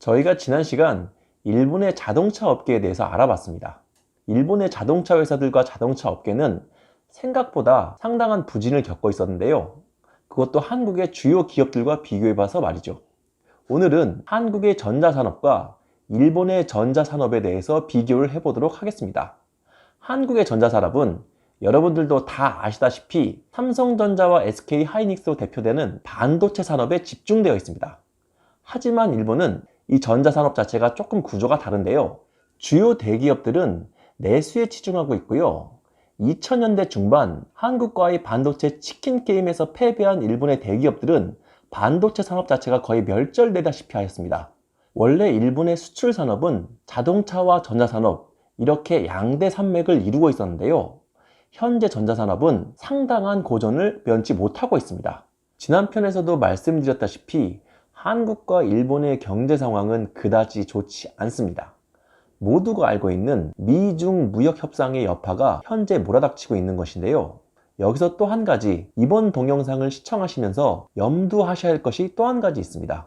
저희가 지난 시간 일본의 자동차 업계에 대해서 알아봤습니다. 일본의 자동차 회사들과 자동차 업계는 생각보다 상당한 부진을 겪고 있었는데요. 그것도 한국의 주요 기업들과 비교해봐서 말이죠. 오늘은 한국의 전자산업과 일본의 전자산업에 대해서 비교를 해보도록 하겠습니다. 한국의 전자산업은 여러분들도 다 아시다시피 삼성전자와 SK하이닉스로 대표되는 반도체 산업에 집중되어 있습니다. 하지만 일본은 이 전자산업 자체가 조금 구조가 다른데요. 주요 대기업들은 내수에 치중하고 있고요. 2000년대 중반 한국과의 반도체 치킨 게임에서 패배한 일본의 대기업들은 반도체 산업 자체가 거의 멸절되다시피 하였습니다. 원래 일본의 수출 산업은 자동차와 전자산업 이렇게 양대 산맥을 이루고 있었는데요. 현재 전자산업은 상당한 고전을 면치 못하고 있습니다. 지난 편에서도 말씀드렸다시피 한국과 일본의 경제 상황은 그다지 좋지 않습니다. 모두가 알고 있는 미중 무역 협상의 여파가 현재 몰아닥치고 있는 것인데요. 여기서 또 한 가지, 이번 동영상을 시청하시면서 염두하셔야 할 것이 또 한 가지 있습니다.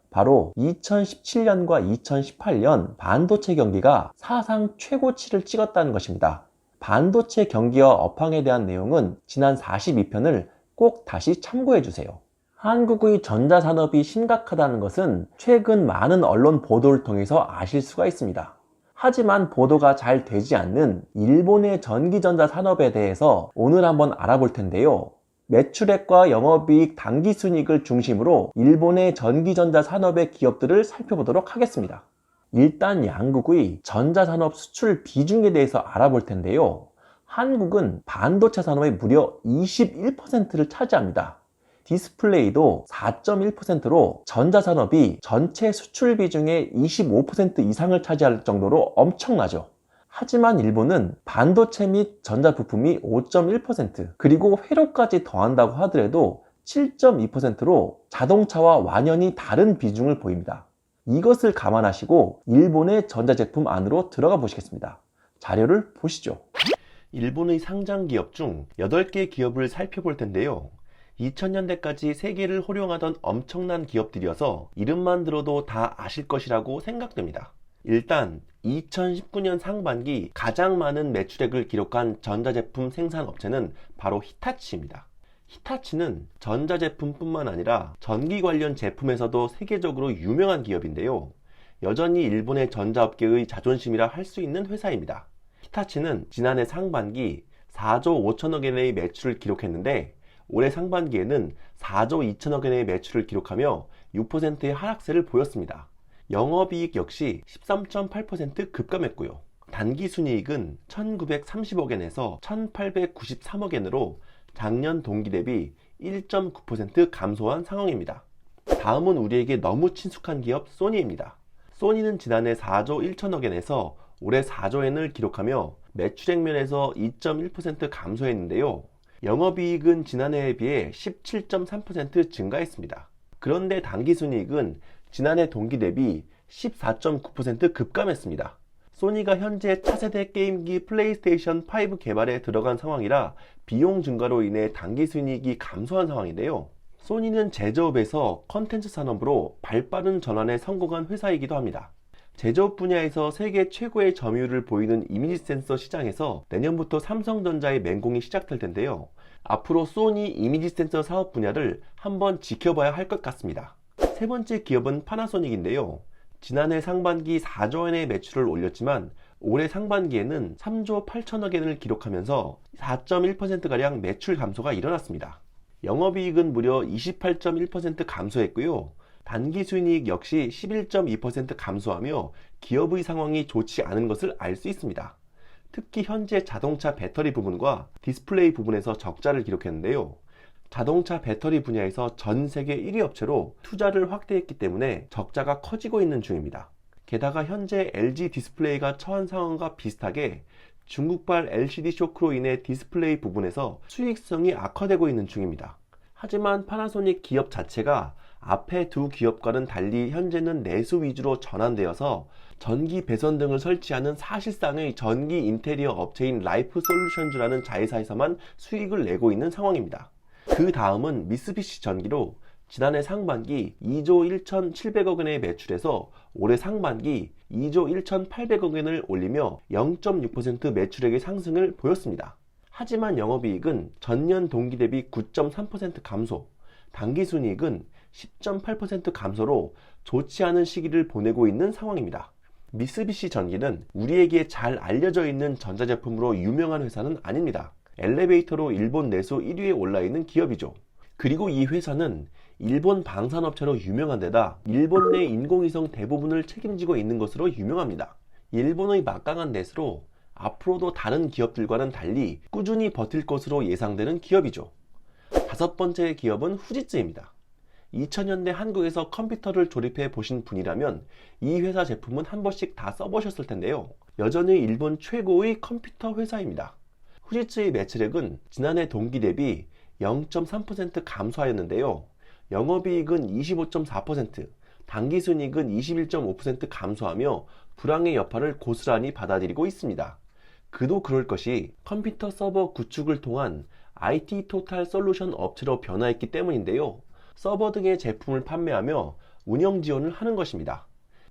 바로 2017년과 2018년 반도체 경기가 사상 최고치를 찍었다는 것입니다. 반도체 경기와 업황에 대한 내용은 지난 42편을 꼭 다시 참고해 주세요. 한국의 전자산업이 심각하다는 것은 최근 많은 언론 보도를 통해서 아실 수가 있습니다. 하지만 보도가 잘 되지 않는 일본의 전기전자 산업에 대해서 오늘 한번 알아볼 텐데요. 매출액과 영업이익, 당기순이익을 중심으로 일본의 전기전자 산업의 기업들을 살펴보도록 하겠습니다. 일단 양국의 전자산업 수출 비중에 대해서 알아볼 텐데요. 한국은 반도체 산업의 무려 21%를 차지합니다. 디스플레이도 4.1%로 전자산업이 전체 수출 비중의 25% 이상을 차지할 정도로 엄청나죠. 하지만 일본은 반도체 및 전자부품이 5.1%, 그리고 회로까지 더한다고 하더라도 7.2%로 자동차와 완연히 다른 비중을 보입니다. 이것을 감안하시고 일본의 전자제품 안으로 들어가 보시겠습니다. 자료를 보시죠. 일본의 상장 기업 중 8개 기업을 살펴볼 텐데요. 2000년대까지 세계를 호령하던 엄청난 기업들이어서 이름만 들어도 다 아실 것이라고 생각됩니다. 일단 2019년 상반기 가장 많은 매출액을 기록한 전자제품 생산업체는 바로 히타치입니다. 히타치는 전자제품뿐만 아니라 전기 관련 제품에서도 세계적으로 유명한 기업인데요. 여전히 일본의 전자업계의 자존심이라 할 수 있는 회사입니다. 히타치는 지난해 상반기 4조 5천억 엔의 매출을 기록했는데 올해 상반기에는 4조 2천억 엔의 매출을 기록하며 6%의 하락세를 보였습니다. 영업이익 역시 13.8% 급감했고요. 단기순이익은 1930억 엔에서 1893억 엔으로 작년 동기 대비 1.9% 감소한 상황입니다. 다음은 우리에게 너무 친숙한 기업 소니입니다. 소니는 지난해 4조 1천억 엔에서 올해 4조 엔을 기록하며 매출액 면에서 2.1% 감소했는데요. 영업이익은 지난해에 비해 17.3% 증가했습니다. 그런데 당기순이익은 지난해 동기 대비 14.9% 급감했습니다. 소니가 현재 차세대 게임기 플레이스테이션 5 개발에 들어간 상황이라 비용 증가로 인해 당기순이익이 감소한 상황인데요. 소니는 제조업에서 컨텐츠 산업으로 발빠른 전환에 성공한 회사이기도 합니다. 제조업 분야에서 세계 최고의 점유율을 보이는 이미지 센서 시장에서 내년부터 삼성전자의 맹공이 시작될 텐데요. 앞으로 소니 이미지 센서 사업 분야를 한번 지켜봐야 할 것 같습니다. 세 번째 기업은 파나소닉인데요. 지난해 상반기 4조 엔의 매출을 올렸지만 올해 상반기에는 3조 8천억 엔을 기록하면서 4.1%가량 매출 감소가 일어났습니다. 영업이익은 무려 28.1% 감소했고요. 단기순이익 역시 11.2% 감소하며 기업의 상황이 좋지 않은 것을 알 수 있습니다. 특히 현재 자동차 배터리 부분과 디스플레이 부분에서 적자를 기록했는데요. 자동차 배터리 분야에서 전 세계 1위 업체로 투자를 확대했기 때문에 적자가 커지고 있는 중입니다. 게다가 현재 LG 디스플레이가 처한 상황과 비슷하게 중국발 LCD 쇼크로 인해 디스플레이 부분에서 수익성이 악화되고 있는 중입니다. 하지만 파나소닉 기업 자체가 앞에 두 기업과는 달리 현재는 내수 위주로 전환되어서 전기 배선 등을 설치하는 사실상의 전기 인테리어 업체인 라이프 솔루션즈라는 자회사에서만 수익을 내고 있는 상황입니다. 그 다음은 미쓰비시 전기로 지난해 상반기 2조 1,700억 원의 매출에서 올해 상반기 2조 1,800억 원을 올리며 0.6% 매출액의 상승을 보였습니다. 하지만 영업이익은 전년 동기 대비 9.3% 감소, 당기순이익은 10.8% 감소로 좋지 않은 시기를 보내고 있는 상황입니다. 미쓰비시 전기는 우리에게 잘 알려져 있는 전자제품으로 유명한 회사는 아닙니다. 엘리베이터로 일본 내수 1위에 올라있는 기업이죠. 그리고 이 회사는 일본 방산업체로 유명한 데다 일본 내 인공위성 대부분을 책임지고 있는 것으로 유명합니다. 일본의 막강한 내수로 앞으로도 다른 기업들과는 달리 꾸준히 버틸 것으로 예상되는 기업이죠. 다섯 번째 기업은 후지츠입니다. 2000년대 한국에서 컴퓨터를 조립해 보신 분이라면 이 회사 제품은 한 번씩 다 써보셨을 텐데요. 여전히 일본 최고의 컴퓨터 회사입니다. 후지츠의 매출액은 지난해 동기 대비 0.3% 감소하였는데요. 영업이익은 25.4%, 당기순이익은 21.5% 감소하며 불황의 여파를 고스란히 받아들이고 있습니다. 그도 그럴 것이 컴퓨터 서버 구축을 통한 IT 토탈 솔루션 업체로 변화했기 때문인데요. 서버 등의 제품을 판매하며 운영 지원을 하는 것입니다.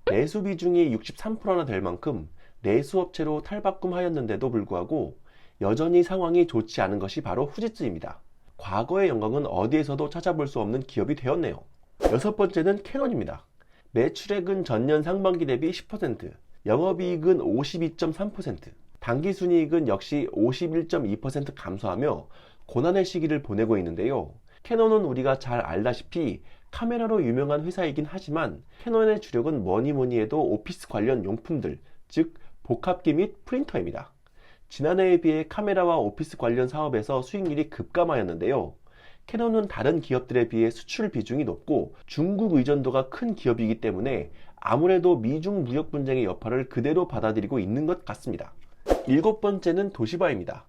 내수 비중이 63%나 될 만큼 내수업체로 탈바꿈하였는데도 불구하고 여전히 상황이 좋지 않은 것이 바로 후지츠입니다. 과거의 영광은 어디에서도 찾아볼 수 없는 기업이 되었네요. 여섯 번째는 캐논입니다. 매출액은 전년 상반기 대비 10%, 영업이익은 52.3%, 당기순이익은 역시 51.2% 감소하며 고난의 시기를 보내고 있는데요. 캐논은 우리가 잘 알다시피 카메라로 유명한 회사이긴 하지만 캐논의 주력은 뭐니 해도 오피스 관련 용품들, 즉 복합기 및 프린터입니다. 지난해에 비해 카메라와 오피스 관련 사업에서 수익률이 급감하였는데요. 캐논은 다른 기업들에 비해 수출 비중이 높고 중국 의존도가 큰 기업이기 때문에 아무래도 미중 무역 분쟁의 여파를 그대로 받아들이고 있는 것 같습니다. 일곱 번째는 도시바입니다.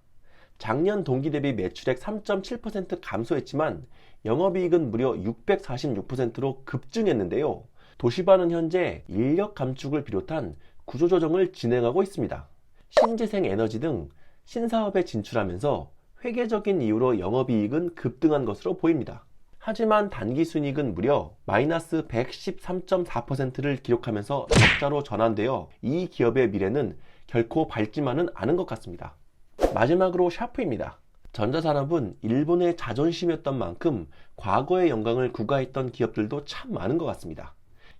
작년 동기 대비 매출액 3.7% 감소했지만 영업이익은 무려 646%로 급증했는데요. 도시바는 현재 인력 감축을 비롯한 구조조정을 진행하고 있습니다. 신재생 에너지 등 신사업에 진출하면서 회계적인 이유로 영업이익은 급등한 것으로 보입니다. 하지만 단기순이익은 무려 마이너스 113.4%를 기록하면서 적자로 전환되어 이 기업의 미래는 결코 밝지만은 않은 것 같습니다. 마지막으로 샤프입니다. 전자산업은 일본의 자존심이었던 만큼 과거의 영광을 구가했던 기업들도 참 많은 것 같습니다.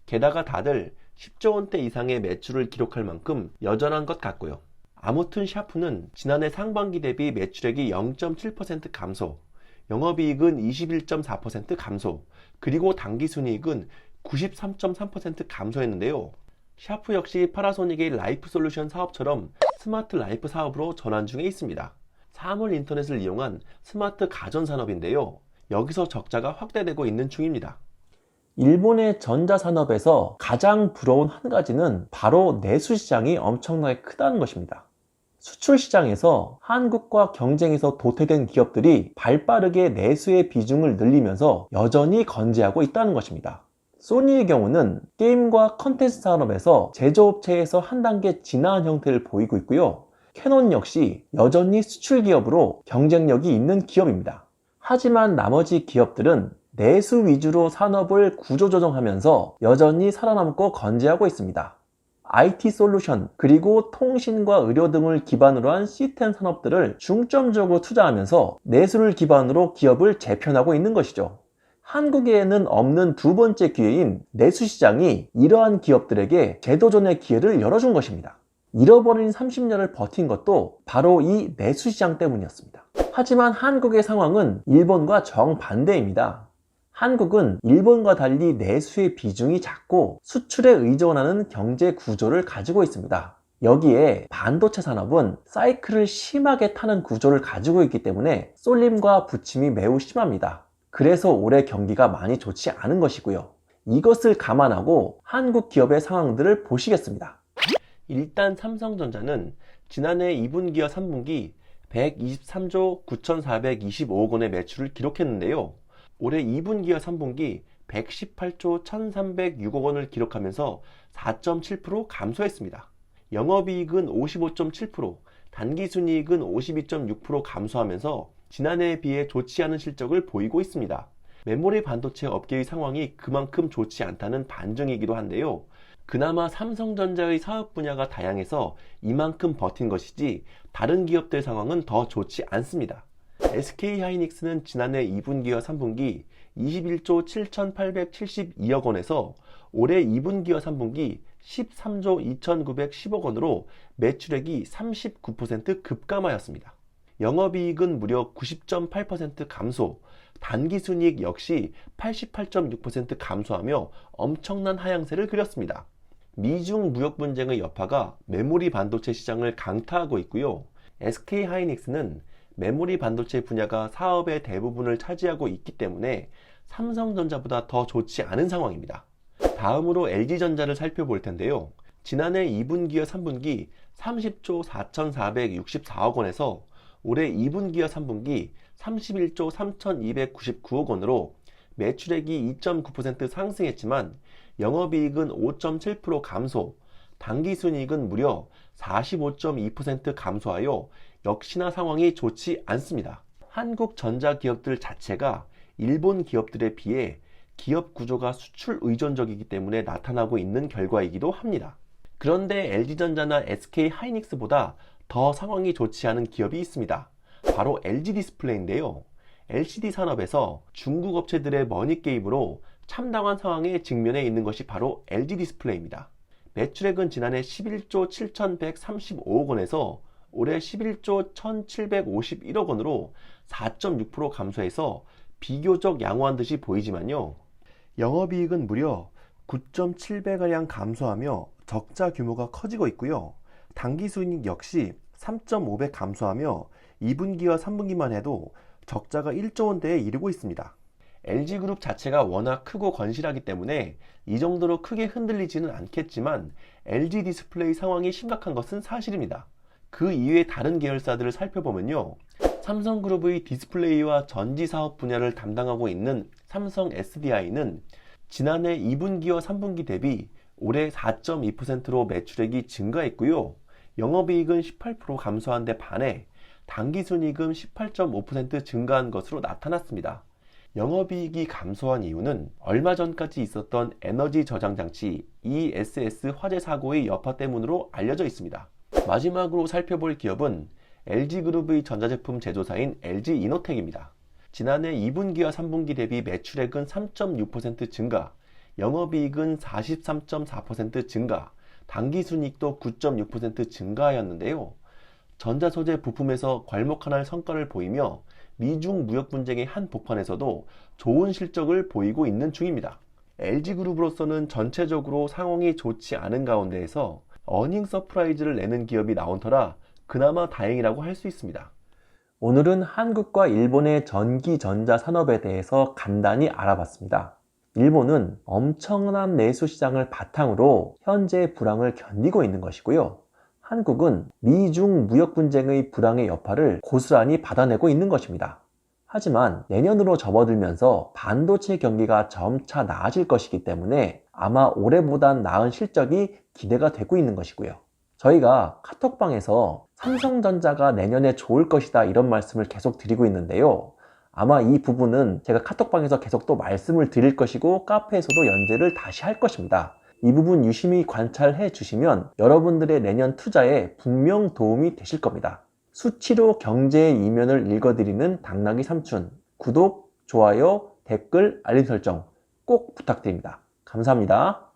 게다가 다들 10조 원대 이상의 매출을 기록할 만큼 여전한 것 같고요. 아무튼 샤프는 지난해 상반기 대비 매출액이 0.7% 감소, 영업이익은 21.4% 감소, 그리고 당기순이익은 93.3% 감소했는데요. 샤프 역시 파라소닉의 라이프 솔루션 사업처럼 스마트 라이프 사업으로 전환 중에 있습니다. 사물 인터넷을 이용한 스마트 가전 산업인데요. 여기서 적자가 확대되고 있는 중입니다. 일본의 전자산업에서 가장 부러운 한 가지는 바로 내수 시장이 엄청나게 크다는 것입니다. 수출 시장에서 한국과 경쟁에서 도태된 기업들이 발빠르게 내수의 비중을 늘리면서 여전히 건재하고 있다는 것입니다. 소니의 경우는 게임과 컨텐츠 산업에서 제조업체에서 한 단계 진화한 형태를 보이고 있고요. 캐논 역시 여전히 수출 기업으로 경쟁력이 있는 기업입니다. 하지만 나머지 기업들은 내수 위주로 산업을 구조조정하면서 여전히 살아남고 건재하고 있습니다. IT 솔루션 그리고 통신과 의료 등을 기반으로 한 시스템 산업들을 중점적으로 투자하면서 내수를 기반으로 기업을 재편하고 있는 것이죠. 한국에는 없는 두 번째 기회인 내수시장이 이러한 기업들에게 재도전의 기회를 열어준 것입니다. 잃어버린 30년을 버틴 것도 바로 이 내수시장 때문이었습니다. 하지만 한국의 상황은 일본과 정반대입니다. 한국은 일본과 달리 내수의 비중이 작고 수출에 의존하는 경제 구조를 가지고 있습니다. 여기에 반도체 산업은 사이클을 심하게 타는 구조를 가지고 있기 때문에 쏠림과 부침이 매우 심합니다. 그래서 올해 경기가 많이 좋지 않은 것이고요. 이것을 감안하고 한국 기업의 상황들을 보시겠습니다. 일단 삼성전자는 지난해 2분기와 3분기 123조 9,425억 원의 매출을 기록했는데요. 올해 2분기와 3분기 118조 1,306억 원을 기록하면서 4.7% 감소했습니다. 영업이익은 55.7%, 단기순이익은 52.6% 감소하면서 지난해에 비해 좋지 않은 실적을 보이고 있습니다. 메모리 반도체 업계의 상황이 그만큼 좋지 않다는 반증이기도 한데요. 그나마 삼성전자의 사업 분야가 다양해서 이만큼 버틴 것이지 다른 기업들 상황은 더 좋지 않습니다. SK하이닉스는 지난해 2분기와 3분기 21조 7,872억 원에서 올해 2분기와 3분기 13조 2,910억 원으로 매출액이 39% 급감하였습니다. 영업이익은 무려 90.8% 감소, 단기순이익 역시 88.6% 감소하며 엄청난 하향세를 그렸습니다. 미중 무역 분쟁의 여파가 메모리 반도체 시장을 강타하고 있고요. SK하이닉스는 메모리 반도체 분야가 사업의 대부분을 차지하고 있기 때문에 삼성전자보다 더 좋지 않은 상황입니다. 다음으로 LG전자를 살펴볼 텐데요. 지난해 2분기와 3분기 30조 4,464억 원에서 올해 2분기와 3분기 31조 3,299억 원으로 매출액이 2.9% 상승했지만 영업이익은 5.7% 감소, 당기순이익은 무려 45.2% 감소하여 역시나 상황이 좋지 않습니다. 한국 전자기업들 자체가 일본 기업들에 비해 기업 구조가 수출 의존적이기 때문에 나타나고 있는 결과이기도 합니다. 그런데 LG전자나 SK하이닉스보다 더 상황이 좋지 않은 기업이 있습니다. 바로 LG디스플레이인데요. LCD 산업에서 중국 업체들의 머니게임으로 참담한 상황에 직면해 있는 것이 바로 LG디스플레이입니다. 매출액은 지난해 11조 7,135억 원에서 올해 11조 1,751억 원으로 4.6% 감소해서 비교적 양호한 듯이 보이지만요. 영업이익은 무려 9.7배가량 감소하며 적자 규모가 커지고 있고요. 당기순이익 역시 3.5배 감소하며 2분기와 3분기만 해도 적자가 1조 원대에 이르고 있습니다. LG그룹 자체가 워낙 크고 건실하기 때문에 이 정도로 크게 흔들리지는 않겠지만 LG디스플레이 상황이 심각한 것은 사실입니다. 그 이외의 다른 계열사들을 살펴보면요. 삼성그룹의 디스플레이와 전지 사업 분야를 담당하고 있는 삼성 SDI는 지난해 2분기와 3분기 대비 올해 4.2%로 매출액이 증가했고요. 영업이익은 18% 감소한 데 반해 당기순이익은 18.5% 증가한 것으로 나타났습니다. 영업이익이 감소한 이유는 얼마 전까지 있었던 에너지 저장 장치 ESS 화재 사고의 여파 때문으로 알려져 있습니다. 마지막으로 살펴볼 기업은 LG그룹의 전자제품 제조사인 LG이노텍입니다. 지난해 2분기와 3분기 대비 매출액은 3.6% 증가, 영업이익은 43.4% 증가, 당기순이익도 9.6% 증가하였는데요. 전자소재 부품에서 괄목할 성과를 보이며 미중 무역 분쟁의 한복판에서도 좋은 실적을 보이고 있는 중입니다. LG그룹으로서는 전체적으로 상황이 좋지 않은 가운데에서 어닝 서프라이즈를 내는 기업이 나온 터라 그나마 다행이라고 할 수 있습니다. 오늘은 한국과 일본의 전기 전자 산업에 대해서 간단히 알아봤습니다. 일본은 엄청난 내수 시장을 바탕으로 현재의 불황을 견디고 있는 것이고요. 한국은 미중 무역 분쟁의 불황의 여파를 고스란히 받아내고 있는 것입니다. 하지만 내년으로 접어들면서 반도체 경기가 점차 나아질 것이기 때문에 아마 올해보단 나은 실적이 기대가 되고 있는 것이고요. 저희가 카톡방에서 삼성전자가 내년에 좋을 것이다 이런 말씀을 계속 드리고 있는데요. 아마 이 부분은 제가 카톡방에서 계속 또 말씀을 드릴 것이고 카페에서도 연재를 다시 할 것입니다. 이 부분 유심히 관찰해 주시면 여러분들의 내년 투자에 분명 도움이 되실 겁니다. 수치로 경제의 이면을 읽어드리는 당나귀 삼촌, 구독, 좋아요, 댓글, 알림 설정 꼭 부탁드립니다. 감사합니다.